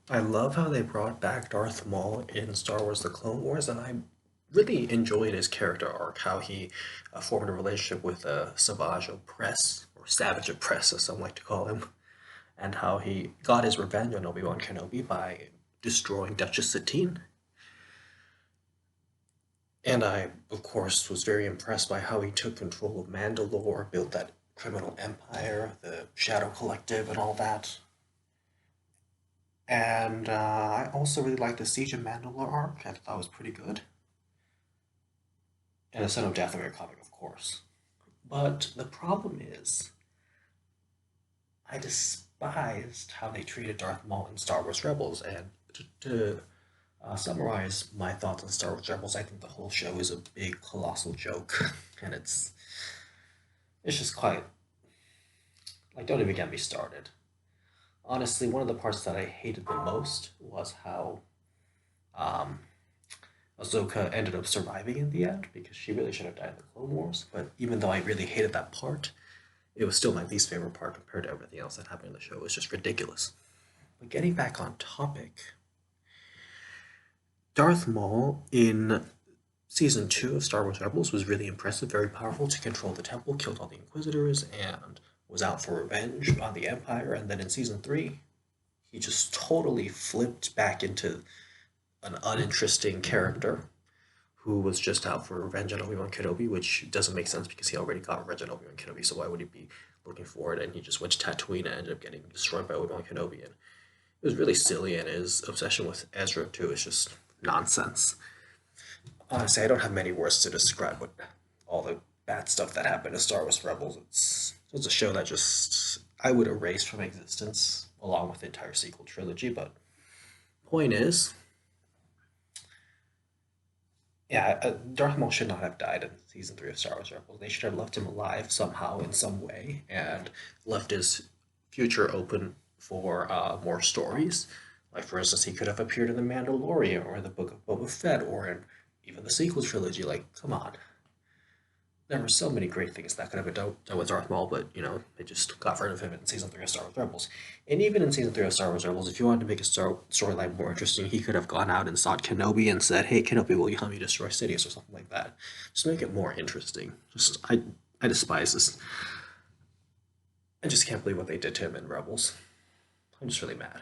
I love how they brought back Darth Maul in Star Wars The Clone Wars, and I really enjoyed his character arc, how he formed a relationship with Savage Opress, or Savage Opress, as some like to call him, and how he got his revenge on Obi-Wan Kenobi by destroying Duchess Satine. And I, of course, was very impressed by how he took control of Mandalore, built that criminal empire, the Shadow Collective, and all that. And I also really liked the Siege of Mandalore arc. I thought that was pretty good. And the Son of Dathomir comic, of course. But the problem is, I despised how they treated Darth Maul in Star Wars Rebels. And to summarize my thoughts on Star Wars Rebels, I think the whole show is a big, colossal joke. And it's just quite, like, don't even get me started. Honestly, one of the parts that I hated the most was how um, Ahsoka ended up surviving in the end because she really should have died in the Clone Wars. But even though I really hated that part, it was still my least favorite part compared to everything else that happened in the show. It was just ridiculous. But getting back on topic, Darth Maul in season 2 of Star Wars Rebels was really impressive, very powerful to control the temple, killed all the Inquisitors, and was out for revenge on the Empire. And then in season 3, he just totally flipped back into an uninteresting character who was just out for revenge on Obi-Wan Kenobi, which doesn't make sense because he already got revenge on Obi-Wan Kenobi, so why would he be looking for it? And he just went to Tatooine and ended up getting destroyed by Obi-Wan Kenobi. And it was really silly, and his obsession with Ezra, too, is just nonsense. Honestly, I don't have many words to describe what all the bad stuff that happened in Star Wars Rebels. It's a show that just I would erase from existence along with the entire sequel trilogy. But point is, yeah, Darth Maul should not have died in season 3 of Star Wars Rebels. They should have left him alive somehow in some way and left his future open for more stories. Like, for instance, he could have appeared in The Mandalorian or in the Book of Boba Fett or in even the sequel trilogy. Like, come on. There were so many great things that could have been done with Darth Maul, but they just got rid of him in season 3 of Star Wars Rebels. And even in season 3 of Star Wars Rebels, if you wanted to make a storyline more interesting, he could have gone out and sought Kenobi and said, "Hey, Kenobi, will you help me destroy Sidious?" or something like that. Just make it more interesting. I despise this. I just can't believe what they did to him in Rebels. I'm just really mad.